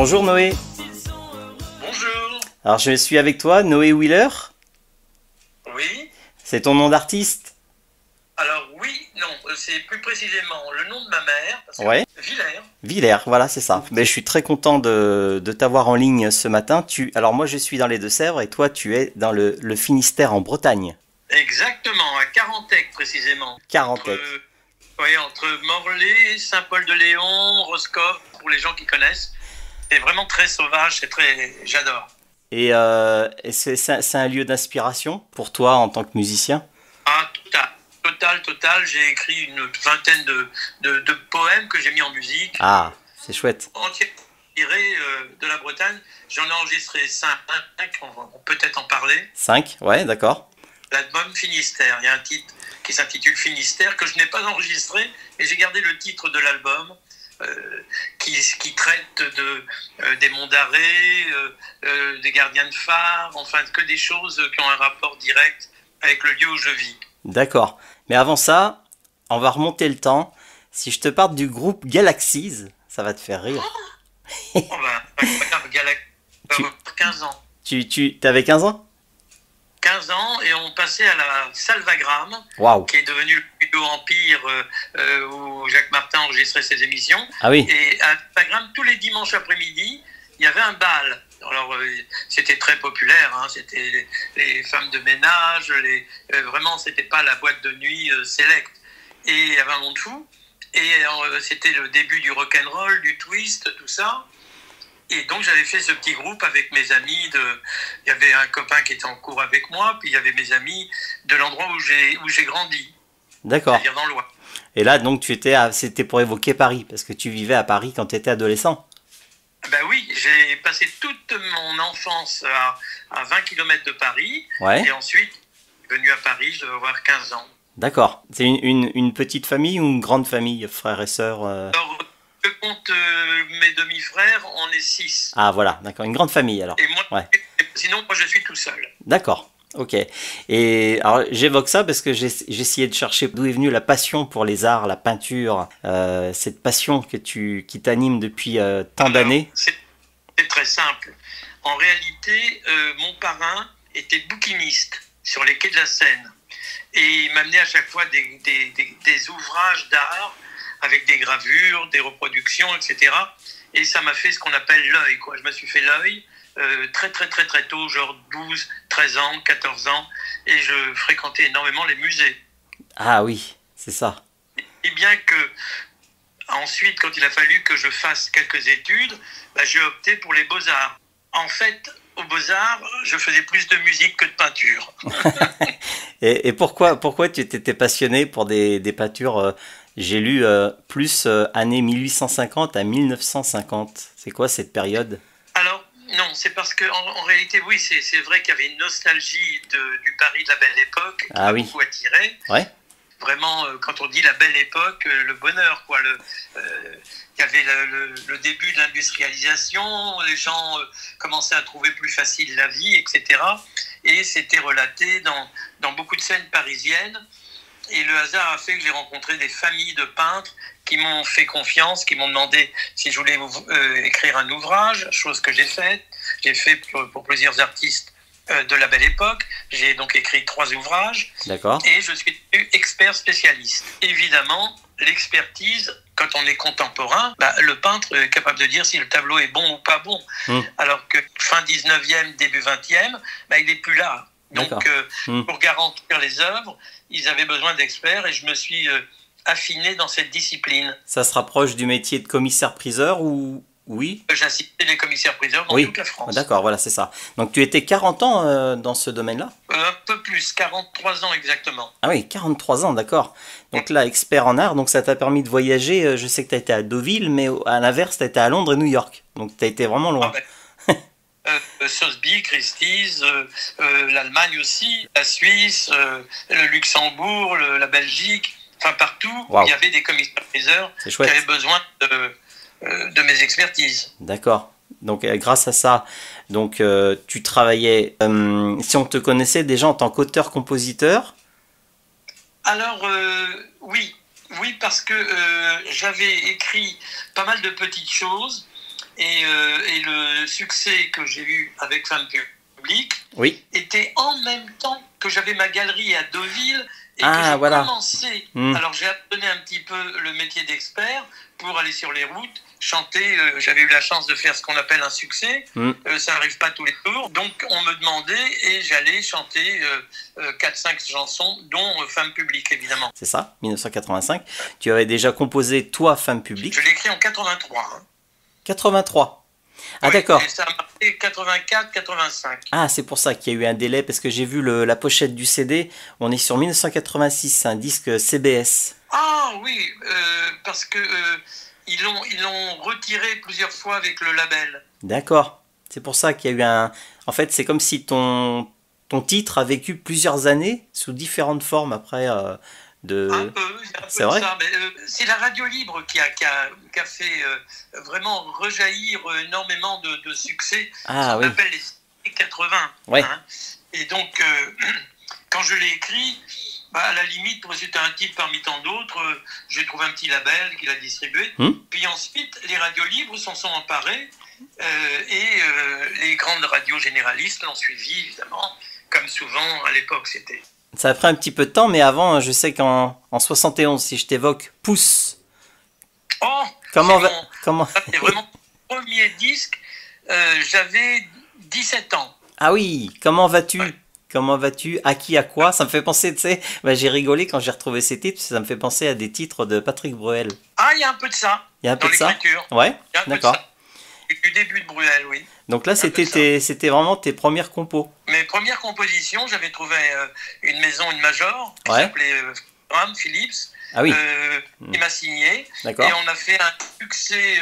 Bonjour Noé. Bonjour. Alors je suis avec toi, Noé Wheeler. Oui. C'est ton nom d'artiste? Alors oui, non, c'est plus précisément le nom de ma mère, parce que Ouais. Villers. Villers, voilà, c'est ça. Mais je suis très content de t'avoir en ligne ce matin. Alors moi je suis dans les Deux-Sèvres et toi tu es dans le Finistère en Bretagne. Exactement, à Carantec précisément. Carantec. Oui, entre Morlaix, Saint-Paul-de-Léon, Roscoff, pour les gens qui connaissent. C'est vraiment très sauvage, j'adore. Et c'est un lieu d'inspiration pour toi en tant que musicien? Ah, total. J'ai écrit une vingtaine de poèmes que j'ai mis en musique. Ah, c'est chouette. Entièrement tirés de la Bretagne. J'en ai enregistré 5, on va peut-être en parler. 5, ouais, d'accord. L'album Finistère. Il y a un titre qui s'intitule Finistère que je n'ai pas enregistré, mais j'ai gardé le titre de l'album qui traite des monts d'arrêt, des gardiens de phare, enfin que des choses qui ont un rapport direct avec le lieu où je vis. D'accord. Mais avant ça, on va remonter le temps. Si je te parle du groupe Galaxies, ça va te faire rire. Oh ben, incroyable, Galaxy, Tu, 15 ans. T'avais 15 ans? 15 ans et on passait à la Salvagram, Waouh. qui est devenu le studio Empire où Jacques Martin enregistrait ses émissions. Ah oui. Et à Salvagram, tous les dimanches après-midi, il y avait un bal. Alors, c'était très populaire, hein, c'était les femmes de ménage, vraiment, c'était pas la boîte de nuit select. Et il y avait un monde fou. Et c'était le début du rock'n'roll, du twist, tout ça. Et donc j'avais fait ce petit groupe avec mes amis. Il y avait un copain qui était en cours avec moi, puis il y avait mes amis de l'endroit où j'ai grandi, D'accord. c'est-à-dire dans l'Oise. Et là, donc, c'était pour évoquer Paris, parce que tu vivais à Paris quand tu étais adolescent. Ben oui, j'ai passé toute mon enfance à 20 km de Paris, Ouais. et ensuite, venu à Paris, je devais avoir 15 ans. D'accord. C'est une petite famille ou une grande famille, frères et sœurs Alors, je compte mes demi-frères, on est 6. Ah, voilà, d'accord. Une grande famille, alors. Et moi, Ouais. sinon, moi je suis tout seul. D'accord. Ok. Et alors, j'évoque ça parce que j'ai essayé de chercher d'où est venue la passion pour les arts, la peinture, cette passion qui t'anime depuis tant Alors, d'années. c'est très simple. En réalité, mon parrain était bouquiniste sur les quais de la Seine. Et il m'amenait à chaque fois des ouvrages d'art avec des gravures, des reproductions, etc. Et ça m'a fait ce qu'on appelle l'œil, quoi. Je me suis fait l'œil très tôt, genre 12, 13 ans, 14 ans. Et je fréquentais énormément les musées. Ah oui, c'est ça. Et bien que, ensuite, quand il a fallu que je fasse quelques études, bah, j'ai opté pour les beaux-arts. En fait, aux beaux-arts, je faisais plus de musique que de peinture. Et pourquoi tu t'étais passionné pour des peintures j'ai lu plus années 1850 à 1950. C'est quoi cette période? Alors, non, c'est parce que en réalité, oui, c'est vrai qu'il y avait une nostalgie du Paris de la belle époque qui m'a beaucoup attiré. Ouais. Vraiment, quand on dit la belle époque, le bonheur, quoi. Il y avait le début de l'industrialisation, les gens commençaient à trouver plus facile la vie, etc. Et c'était relaté dans beaucoup de scènes parisiennes. Et le hasard a fait que j'ai rencontré des familles de peintres qui m'ont fait confiance, qui m'ont demandé si je voulais écrire un ouvrage, chose que j'ai faite. J'ai fait pour plusieurs artistes de la belle époque. J'ai donc écrit 3 ouvrages. D'accord. Et je suis devenu expert spécialiste. Évidemment, l'expertise, quand on est contemporain, bah, le peintre est capable de dire si le tableau est bon ou pas bon. Alors que fin 19e, début 20e, bah, il n'est plus là. Donc, pour garantir les œuvres, ils avaient besoin d'experts et je me suis affiné dans cette discipline. Ça se rapproche du métier de commissaire-priseur ou... Oui. J'assistais les commissaires-priseurs dans toute la France. D'accord, voilà, c'est ça. Donc tu étais 40 ans dans ce domaine-là? Un peu plus, 43 ans exactement. Ah oui, 43 ans, d'accord. Donc là, expert en art, donc ça t'a permis de voyager. Je sais que tu as été à Deauville, mais à l'inverse, tu as été à Londres et New York. Donc tu as été vraiment loin. Sotheby, Christie's, l'Allemagne aussi, la Suisse, le Luxembourg, la Belgique, enfin partout où il y avait des commissaires-priseurs qui avaient besoin de mes expertises. D'accord. Donc grâce à ça, donc tu travaillais. Si on te connaissait déjà en tant qu'auteur-compositeur? Alors oui, parce que j'avais écrit pas mal de petites choses Et le succès que j'ai eu avec Femme Publique Oui. était en même temps que j'avais ma galerie à Deauville et que Ah, je voilà. commençais. Mm. Alors j'ai appris un petit peu le métier d'expert pour aller sur les routes, chanter. J'avais eu la chance de faire ce qu'on appelle un succès. Ça n'arrive pas tous les jours. Donc on me demandait et j'allais chanter 4-5 chansons, dont Femme Publique évidemment. C'est ça, 1985. Tu avais déjà composé toi, Femme Publique. Je l'ai écrit en 83. Hein. 83. Ah Oui, d'accord. et ça a marqué 84-85. Ah, c'est pour ça qu'il y a eu un délai, parce que j'ai vu la pochette du CD, on est sur 1986, un disque CBS. Ah oui, parce que ils l'ont retiré plusieurs fois avec le label. D'accord. C'est pour ça qu'il y a eu un... En fait, c'est comme si ton titre a vécu plusieurs années sous différentes formes après de... Un peu C'est de vrai ça. Mais, c'est la radio libre qui a fait vraiment rejaillir énormément de succès. Ah Ce qu'on oui. appelle les années 80. Ouais. Hein. Et donc, quand je l'ai écrit, bah, à la limite, c'était un titre parmi tant d'autres. J'ai trouvé un petit label qui l'a distribué. Puis ensuite, les radios libres s'en sont emparées et les grandes radios généralistes l'ont suivi, évidemment, comme souvent à l'époque c'était. Ça a pris un petit peu de temps, mais avant, je sais qu'en 71, si je t'évoque Pousse, Oh, comment c'est vraiment mon premier disque. J'avais 17 ans. Ah oui, comment vas-tu? Ouais. Comment vas-tu? À qui, à quoi? Ça me fait penser, tu sais, bah, j'ai rigolé quand j'ai retrouvé ces titres, ça me fait penser à des titres de Patrick Bruel. Ah, il y a un peu de ça. Il y a un peu dans de ça? l'écriture. Ouais, Il y a un peu de d'accord. ça. Du début de Bruel, oui. Donc là, Un peu de c'était vraiment tes premières compos. Mes premières compositions, j'avais trouvé une maison, une major, qui Ouais. s'appelait Graham Phillips, Ah oui, qui m'a signé. d'accord. Et on a fait un succès,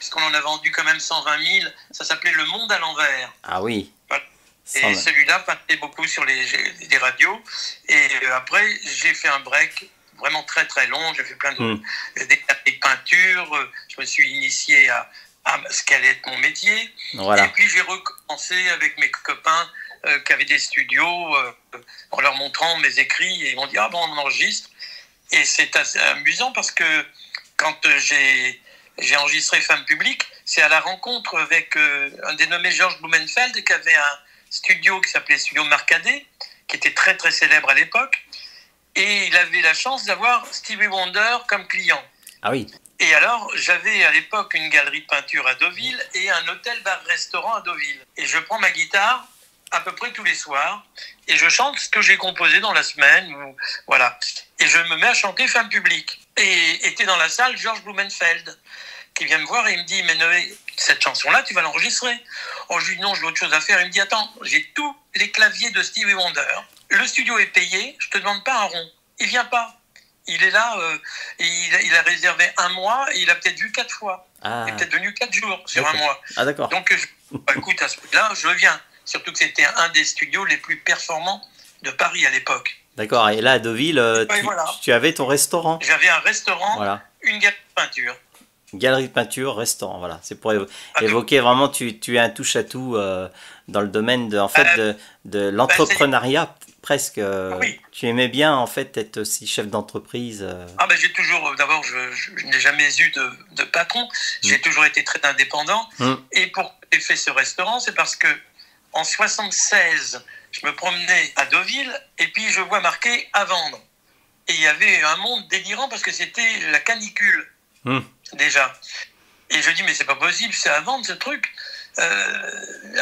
puisqu'on en a vendu quand même 120 000, ça s'appelait Le Monde à l'envers. Ah oui. Voilà. Ça Et va. celui-là passait beaucoup sur les radios. Et après, j'ai fait un break vraiment très très long. J'ai fait plein des peintures. Je me suis initié à ce qu'allait être mon métier. Voilà. Et puis j'ai recommencé avec mes copains qui avaient des studios en leur montrant mes écrits. Et ils m'ont dit, ah bon, on enregistre. Et c'est assez amusant parce que quand j'ai enregistré Femme Publique, c'est à la rencontre avec un dénommé Georges Blumenfeld qui avait un studio qui s'appelait Studio Marcadet, qui était très très célèbre à l'époque. Et il avait la chance d'avoir Stevie Wonder comme client. Ah oui. Et alors, j'avais à l'époque une galerie de peinture à Deauville et un hôtel-bar-restaurant à Deauville. Et je prends ma guitare à peu près tous les soirs et je chante ce que j'ai composé dans la semaine. Voilà. Et je me mets à chanter Femme Publique. Et était dans la salle Georges Blumenfeld qui vient me voir et il me dit, mais Noé, cette chanson-là, tu vas l'enregistrer. Oh, je lui dis non, j'ai autre chose à faire. Il me dit, attends, j'ai tous les claviers de Stevie Wonder. Le studio est payé, je te demande pas un rond. Il vient pas. Il est là, il a réservé un mois et il a peut-être vu 4 fois. Ah, Il est peut-être venu 4 jours sur d'accord. un mois. Ah d'accord. Donc, écoute, à ce prix-là, je viens. Surtout que c'était un des studios les plus performants de Paris à l'époque. D'accord. Et là, à Deauville, Et voilà. tu avais ton restaurant. J'avais un restaurant, Voilà. une galerie de peinture. Galerie de peinture, restaurant. Voilà. C'est pour Ah, évoquer vraiment, tu es un touche-à-tout dans le domaine de l'entrepreneuriat presque. Oui. Tu aimais bien en fait être aussi chef d'entreprise. Ah ben j'ai toujours, d'abord je n'ai jamais eu de patron, j'ai toujours été très indépendant. Et pourquoi j'ai fait ce restaurant, c'est parce que en 76, je me promenais à Deauville et puis je vois marqué à vendre. Et il y avait un monde délirant parce que c'était la canicule déjà. Et je dis mais c'est pas possible, c'est à vendre ce truc.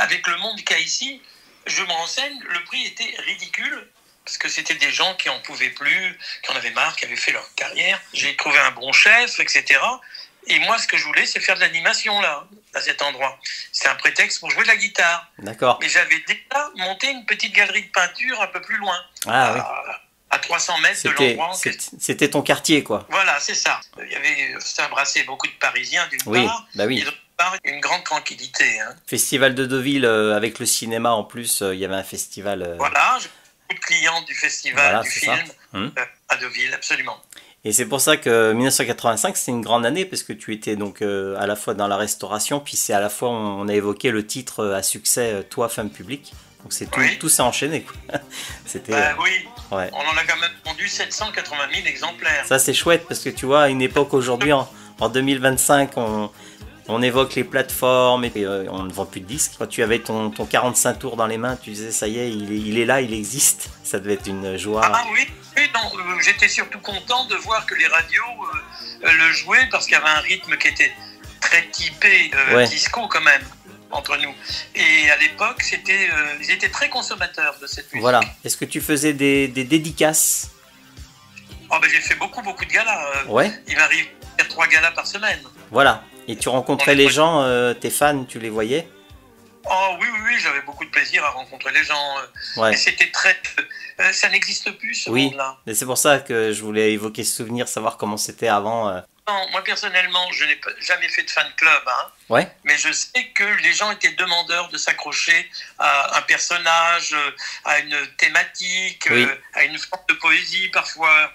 Avec le monde qu'il y a ici, je me renseigne, le prix était ridicule. Parce que c'était des gens qui en pouvaient plus, qui en avaient marre, qui avaient fait leur carrière. J'ai trouvé un bon chef, etc. Et moi, ce que je voulais, c'est faire de l'animation, là, à cet endroit. C'était un prétexte pour jouer de la guitare. D'accord. Et j'avais déjà monté une petite galerie de peinture un peu plus loin. Ah oui. À 300 mètres de l'endroit. C'était ton quartier, quoi. Voilà, c'est ça. Il y avait, ça embrassait beaucoup de Parisiens, d'une part. Bah oui. Et d'autre part, une grande tranquillité. Hein. Festival de Deauville, avec le cinéma en plus, il y avait un festival. Voilà, j'ai beaucoup de clients du festival, voilà, du film, à Deauville, absolument. Et c'est pour ça que 1985, c'est une grande année, parce que tu étais donc à la fois dans la restauration, puis c'est à la fois, on a évoqué le titre à succès, Toi, Femme Publique. Donc c'est tout s'est enchaîné, quoi. C'était. Oui, ouais. On en a quand même vendu 780 000 exemplaires. Ça, c'est chouette, parce que tu vois, à une époque aujourd'hui, en 2025, On évoque les plateformes et on ne vend plus de disques. Quand tu avais ton 45 tours dans les mains, tu disais ça y est, il est là, il existe. Ça devait être une joie. Ah oui, non, j'étais surtout content de voir que les radios le jouaient parce qu'il y avait un rythme qui était très typé disco quand même entre nous. Et à l'époque, ils étaient très consommateurs de cette musique. Voilà. Est-ce que tu faisais des dédicaces? Oh, ben, j'ai fait beaucoup de galas. Ouais. Il m'arrive de faire 3 galas par semaine. Voilà. Et tu rencontrais les gens, tes fans, tu les voyais? Oh oui, j'avais beaucoup de plaisir à rencontrer les gens. Ouais. Et c'était très... ça n'existe plus, ce monde-là. Et c'est pour ça que je voulais évoquer ce souvenir, savoir comment c'était avant. Non, moi personnellement, je n'ai jamais fait de fan club, hein, Ouais. mais je sais que les gens étaient demandeurs de s'accrocher à un personnage, à une thématique, à une forme de poésie parfois.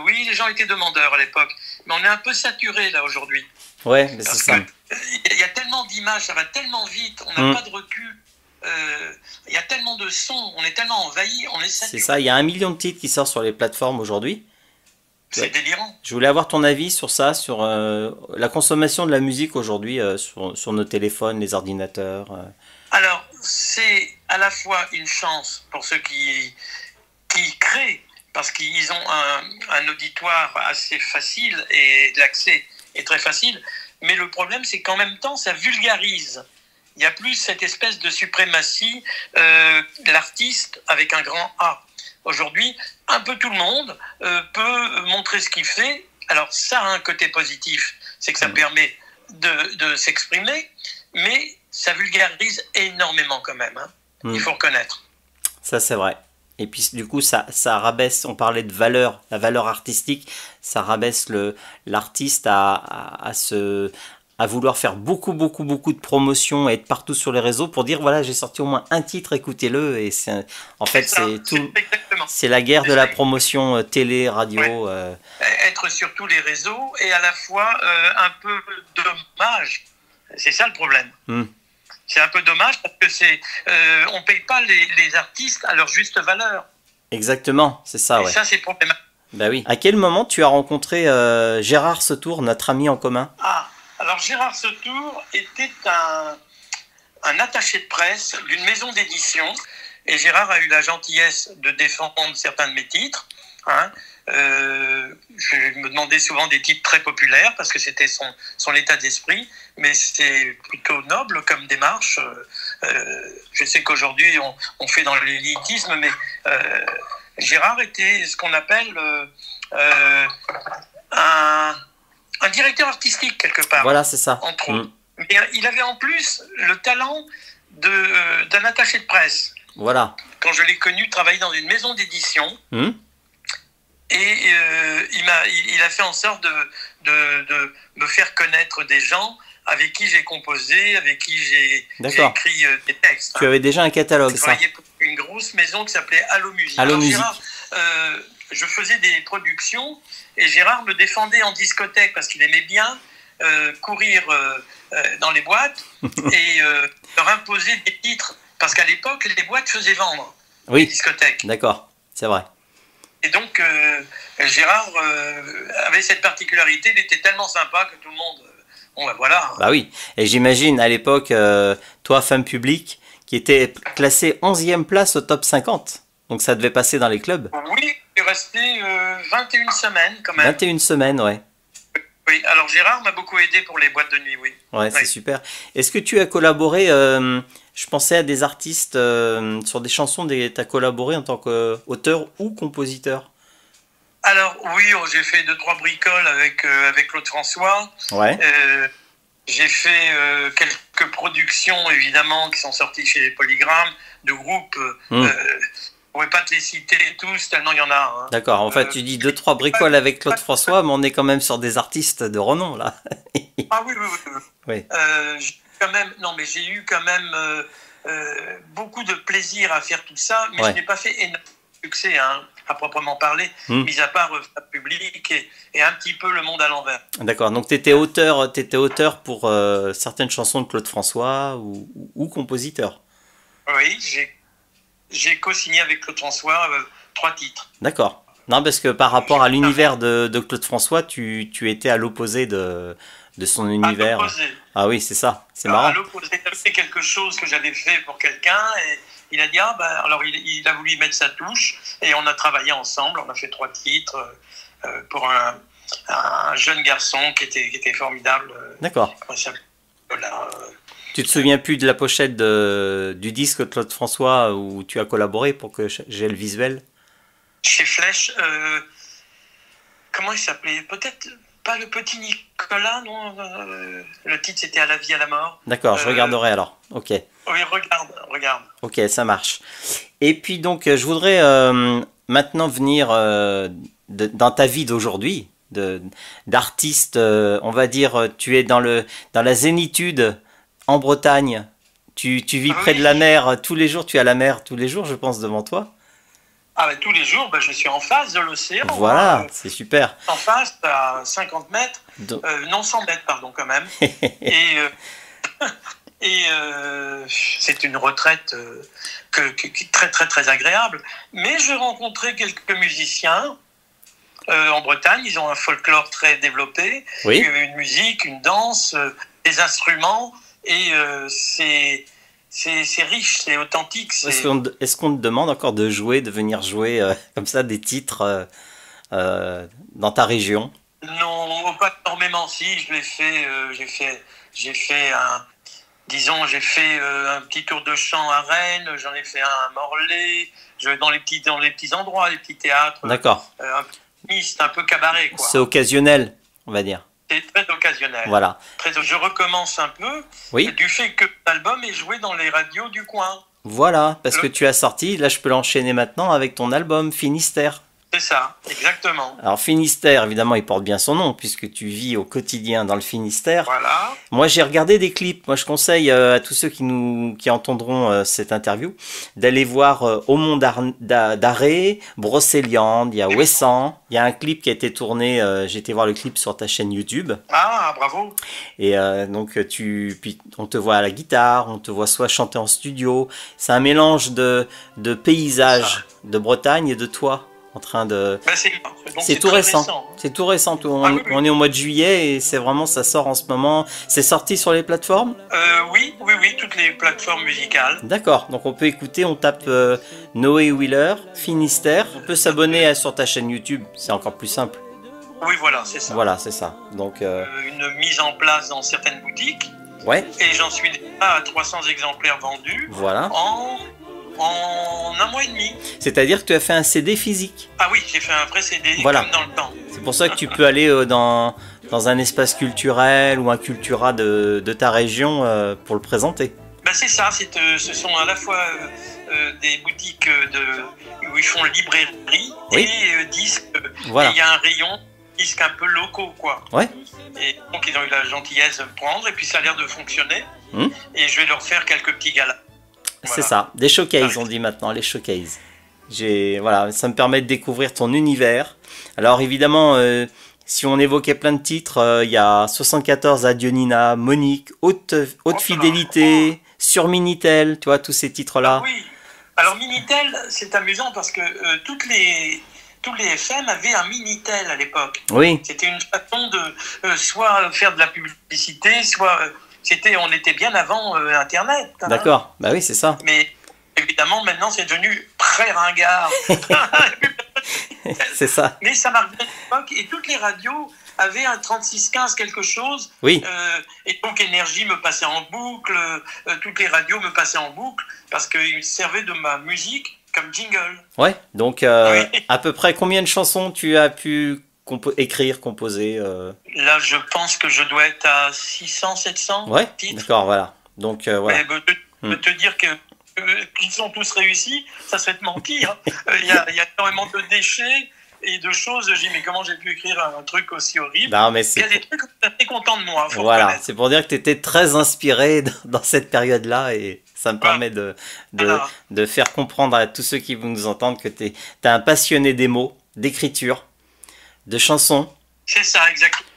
Oui, les gens étaient demandeurs à l'époque, mais on est un peu saturé là aujourd'hui. Ouais, mais c'est ça. Il y a tellement d'images, ça va tellement vite, on n'a pas de recul. Il y a tellement de sons, on est tellement envahi, on est saturé. C'est ça, il y a 1 million de titres qui sortent sur les plateformes aujourd'hui. C'est délirant. Je voulais avoir ton avis sur ça, sur la consommation de la musique aujourd'hui sur nos téléphones, les ordinateurs. Alors, c'est à la fois une chance pour ceux qui créent, parce qu'ils ont un auditoire assez facile et l'accès est très facile. Mais le problème, c'est qu'en même temps, ça vulgarise. Il y a plus cette espèce de suprématie de l'artiste avec un grand A. Aujourd'hui, un peu tout le monde peut montrer ce qu'il fait. Alors ça a un côté positif, c'est que ça permet de s'exprimer, mais ça vulgarise énormément quand même. Hein. Il faut reconnaître. Ça c'est vrai. Et puis du coup, ça rabaisse, on parlait de valeur, la valeur artistique, ça rabaisse l'artiste à vouloir faire beaucoup de promotions et être partout sur les réseaux pour dire voilà, j'ai sorti au moins un titre, écoutez-le. Et en fait, c'est la guerre de la promotion télé, radio. Être sur tous les réseaux et à la fois un peu dommage. C'est ça le problème. C'est un peu dommage parce que on paye pas les artistes à leur juste valeur. Exactement, c'est ça. Et ça, c'est problématique. Bah oui. À quel moment tu as rencontré Gérard Setour, notre ami en commun? Alors Gérard Setour était un attaché de presse d'une maison d'édition et Gérard a eu la gentillesse de défendre certains de mes titres. Hein. Je me demandais souvent des titres très populaires parce que c'était son état d'esprit, mais c'est plutôt noble comme démarche. Je sais qu'aujourd'hui on fait dans l'élitisme, mais Gérard était ce qu'on appelle un directeur artistique quelque part. Voilà, c'est ça. Entre autres. Mais il avait en plus le talent d'un attaché de presse. Voilà. Quand je l'ai connu, travailler dans une maison d'édition. Et il a fait en sorte de me faire connaître des gens avec qui j'ai composé, avec qui j'ai écrit des textes. Tu avais déjà un catalogue, c'est ça? Je travaillais pour une grosse maison qui s'appelait Allo Musique. Allo Musique. Gérard, je faisais des productions et Gérard me défendait en discothèque parce qu'il aimait bien courir dans les boîtes et leur imposer des titres. Parce qu'à l'époque, les boîtes faisaient vendre les discothèques. D'accord, c'est vrai. Et donc, Gérard avait cette particularité, il était tellement sympa que tout le monde... Bon, ben voilà. Bah oui, et j'imagine à l'époque, toi, femme publique, qui était classée 11e place au top 50. Donc ça devait passer dans les clubs. Oui, il est resté 21 semaines quand même. 21 semaines, ouais. Oui, alors Gérard m'a beaucoup aidé pour les boîtes de nuit, oui. Ouais, c'est super. Est-ce que tu as collaboré, je pensais à des artistes, sur des chansons, tu as collaboré en tant qu'auteur ou compositeur? Alors oui, j'ai fait 2-3 bricoles avec Claude François. Ouais. J'ai fait quelques productions, évidemment, qui sont sorties chez les Polygrammes, de groupes. Je ne pourrais pas te les citer tous, tellement il y en a. Hein. D'accord, en fait, tu dis 2-3 bricoles avec Claude François, mais on est quand même sur des artistes de renom, là. Ah oui. J'ai eu quand même beaucoup de plaisir à faire tout ça, mais je n'ai pas fait énormément de succès, hein, à proprement parler, mis à part Fab Public et un petit peu Le Monde à l'envers. D'accord, donc tu étais auteur pour certaines chansons de Claude François ou compositeur? Oui, j'ai co-signé avec Claude François 3 titres. D'accord. Non, parce que par rapport à l'univers de Claude François, tu étais à l'opposé de de son univers. Ah oui, c'est ça, c'est Alors, marrant. à l'opposé, c'est quelque chose que j'avais fait pour quelqu'un et il a dit ah ben alors il a voulu y mettre sa touche et on a travaillé ensemble, on a fait 3 titres pour un jeune garçon qui était formidable. D'accord. Comment il s'appelle voilà, Tu te souviens plus de la pochette du disque Claude François où tu as collaboré pour que j'ai le visuel? Chez Flèche, comment il s'appelait? Peut-être pas le petit Nicolas, non le titre c'était À la vie, à la mort. D'accord, je regarderai alors. Ok. Oui, regarde. Ok, ça marche. Et puis donc, je voudrais maintenant venir dans ta vie d'aujourd'hui, d'artiste, on va dire, tu es dans la zénitude en Bretagne. Tu vis près de la mer tous les jours, tu as la mer tous les jours, je pense, devant toi. Ah ben, tous les jours, je suis en face de l'océan. Voilà, c'est super. En face, à 50 mètres, non 100 mètres, pardon, quand même. Et c'est une retraite très très très agréable. Mais j'ai rencontré quelques musiciens en Bretagne. Ils ont un folklore très développé, oui. Une musique, une danse, des instruments. Et c'est riche, c'est authentique. Est-ce qu'on te demande encore de venir jouer comme ça des titres dans ta région? Non, pas énormément. Si, je l'ai fait. J'ai fait un petit tour de chant à Rennes, j'en ai fait un à Morlaix, dans les petits endroits, les petits théâtres. D'accord. Un peu mixte, un peu cabaret, quoi. C'est occasionnel, on va dire. C'est très occasionnel. Voilà. Je recommence un peu du fait que l'album est joué dans les radios du coin. Voilà, parce que tu as sorti, là je peux l'enchaîner maintenant avec ton album Finistère. C'est ça, exactement. Alors Finistère, évidemment, il porte bien son nom, puisque tu vis au quotidien dans le Finistère. Voilà. Moi, j'ai regardé des clips. Moi, je conseille à tous ceux qui entendront cette interview d'aller voir Au Mont d'Arrée, Brocéliande, il y a Ouessant. Il y a un clip qui a été tourné, j'ai été voir le clip sur ta chaîne YouTube. Ah, bravo. Et donc, puis on te voit à la guitare, on te voit soit chanter en studio. C'est un mélange de paysages de Bretagne et de toi. En train de... c'est tout récent. C'est tout récent. On est au mois de juillet et c'est vraiment, ça sort en ce moment. C'est sorti sur les plateformes? Oui, toutes les plateformes musicales. D'accord, donc on peut écouter, on tape Noé Wheeler, Finistère. On peut s'abonner sur ta chaîne YouTube, c'est encore plus simple. Oui, voilà, c'est ça. Voilà, c'est ça. Donc, une mise en place dans certaines boutiques. Ouais. Et j'en suis déjà à 300 exemplaires vendus. Voilà. En un mois et demi. C'est-à-dire que tu as fait un CD physique. Ah oui, j'ai fait un vrai CD, voilà. comme dans le temps. C'est pour ça que tu peux aller dans un espace culturel ou un cultura de ta région pour le présenter. C'est ça, ce sont à la fois des boutiques où ils font librairie et disques. Voilà. Et il y a un rayon disques un peu locaux, quoi. Ouais. Et donc ils ont eu la gentillesse de me prendre et puis ça a l'air de fonctionner. Et je vais leur faire quelques petits galas. C'est ça, des showcases, on dit maintenant, les showcases. Voilà, ça me permet de découvrir ton univers. Alors évidemment, si on évoquait plein de titres, il y a 74 Adieu Nina, Monique, Haute Fidélité, Sur Minitel, tu vois, tous ces titres-là. Oui, alors Minitel, c'est amusant parce que tous les FM avaient un Minitel à l'époque. Oui. C'était une façon de soit faire de la publicité, soit... on était bien avant Internet. Hein. D'accord, oui, c'est ça. Mais évidemment, maintenant, c'est devenu très ringard. C'est ça. Mais ça marque bien l'époque et toutes les radios avaient un 3615 quelque chose. Oui. Et donc, Énergie me passait en boucle, toutes les radios me passaient en boucle parce qu'ils servaient de ma musique comme jingle. Ouais, donc à peu près combien de chansons tu as pu écrire, composer Là, je pense que je dois être à 600, 700 ouais, titres. D'accord, voilà. Donc, voilà. Mais te dire qu'ils sont tous réussis, ça serait te mentir. Il y a énormément de déchets et de choses. J'ai dit, mais comment j'ai pu écrire un truc aussi horrible? Non, mais il y a des trucs où tu es content de moi. Voilà, c'est pour dire que tu étais très inspiré dans cette période-là et ça me permet de faire comprendre à tous ceux qui vont nous entendre que tu es un passionné des mots, d'écriture, de chansons. C'est ça, exactement.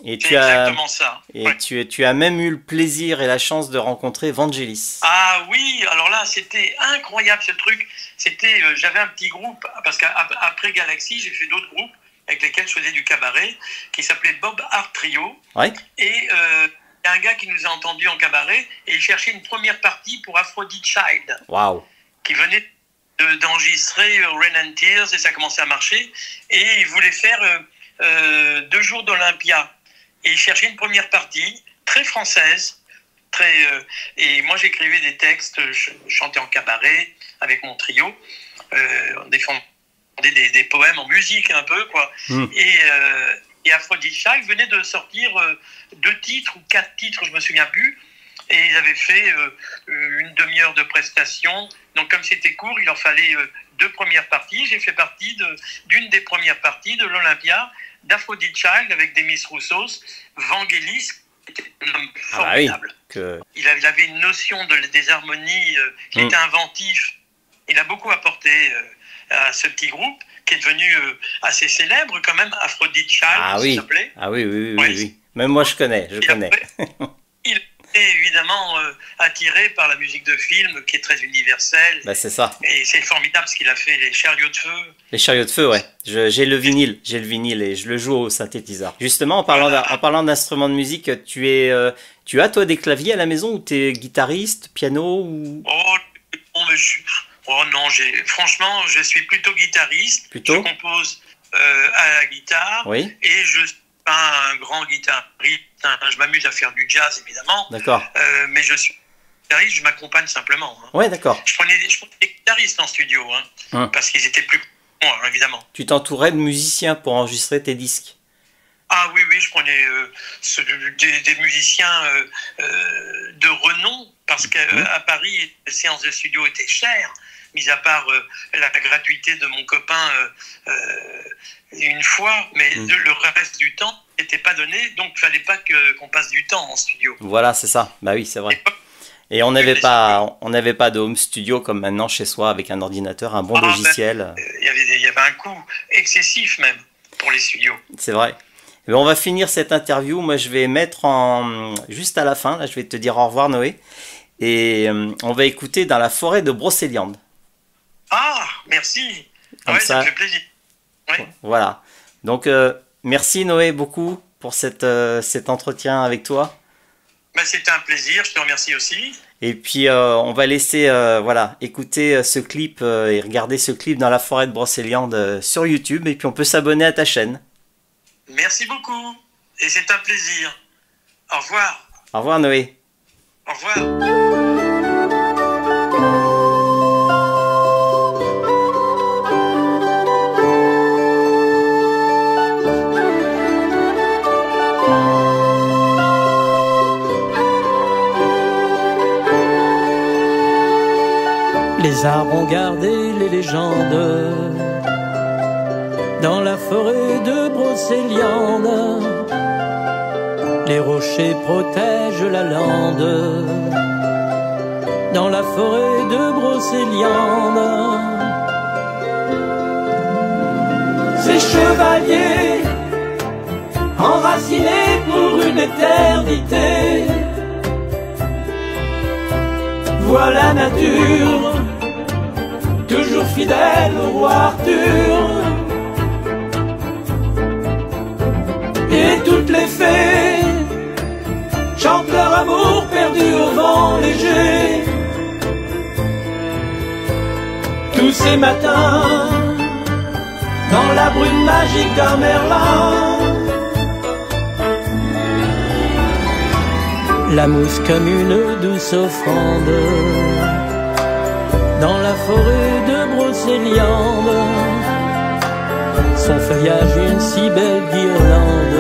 Et c'est exactement ça. Et tu as même eu le plaisir et la chance de rencontrer Vangelis. Ah oui, alors là, c'était incroyable ce truc. J'avais un petit groupe, parce qu'après Galaxy, j'ai fait d'autres groupes. avec lesquels je faisais du cabaret, qui s'appelait Bob Art Trio. Ouais. Et il y a un gars qui nous a entendus en cabaret et il cherchait une première partie pour Aphrodite Child. Waouh. Qui venait d'enregistrer Rain and Tears, et ça commençait à marcher. Et il voulait faire 2 jours d'Olympia. Et il cherchait une première partie très française. Et moi, j'écrivais des textes, je chantais en cabaret avec mon trio. On défendait des poèmes en musique un peu, quoi. Et Aphrodite Child venait de sortir 2 titres ou 4 titres, je me souviens plus. Et ils avaient fait une demi-heure de prestation. Donc, comme c'était court, il leur fallait 2 premières parties. J'ai fait partie d'une des premières parties de l'Olympia d'Aphrodite Child avec Demis Roussos, Vangelis, qui était un homme formidable. Il avait une notion des harmonies qui était inventif. Il a beaucoup apporté à ce petit groupe qui est devenu assez célèbre quand même, Aphrodite Child, s'appelait. Ah oui. Même moi, je connais. Il est évidemment attiré par la musique de film qui est très universelle. Bah, c'est ça. Et c'est formidable ce qu'il a fait, les chariots de feu. Les chariots de feu, ouais. J'ai le vinyle et je le joue au synthétiseur. Justement, en parlant d'instruments de musique, tu as toi des claviers à la maison ou tu es guitariste, piano ou... Oh non, franchement, je suis plutôt guitariste. Je compose à la guitare. Oui. Et je suis pas un grand guitariste. Je m'amuse à faire du jazz, évidemment. D'accord. Mais je suis guitariste, je m'accompagne simplement. Hein. Ouais, d'accord. Je prenais des guitaristes en studio, parce qu'ils étaient plus moi, évidemment. Tu t'entourais de musiciens pour enregistrer tes disques? Ah oui, je prenais des musiciens de renom, parce qu'à Paris, les séances de studio étaient chères, mis à part la gratuité de mon copain une fois, mais le reste du temps n'était pas donné, donc il ne fallait pas qu'on passe du temps en studio. Voilà, c'est ça. Bah oui, c'est vrai. Et on n'avait pas de home studio comme maintenant chez soi avec un ordinateur, un bon logiciel. Il y avait un coût excessif même pour les studios. C'est vrai. Mais on va finir cette interview. Moi, je vais mettre juste à la fin. Là, je vais te dire au revoir, Noé. Et on va écouter Dans la forêt de Brocéliande. Ah, merci. Ça me fait plaisir. Ouais. Voilà. Donc, merci Noé beaucoup pour cet entretien avec toi. C'était un plaisir, je te remercie aussi. Et puis on va laisser écouter ce clip et regarder ce clip Dans la forêt de Brocéliande sur YouTube. Et puis on peut s'abonner à ta chaîne. Merci beaucoup. Et c'est un plaisir. Au revoir. Au revoir Noé. Au revoir. Les arbres ont gardé les légendes dans la forêt de Brocéliande. Les rochers protègent la lande dans la forêt de Brocéliande. Ces chevaliers enracinés pour une éternité voient la nature toujours fidèle au roi Arthur. Et toutes les fées chantent leur amour perdu au vent léger. Tous ces matins, dans la brume magique d'un Merlin, la mousse comme une douce offrande dans la forêt de Brocéliande, son feuillage une si belle guirlande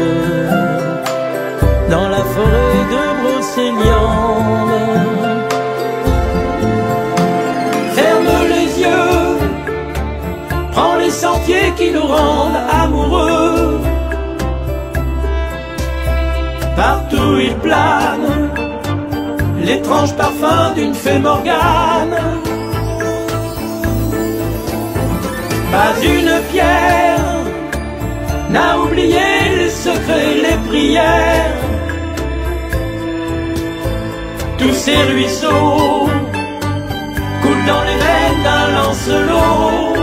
dans la forêt de Brocéliande. Ferme les yeux, prends les sentiers qui nous rendent amoureux. Partout il plane l'étrange parfum d'une fée Morgane. Pas une pierre n'a oublié les secrets, les prières. Tous ces ruisseaux coulent dans les veines d'un lancelot.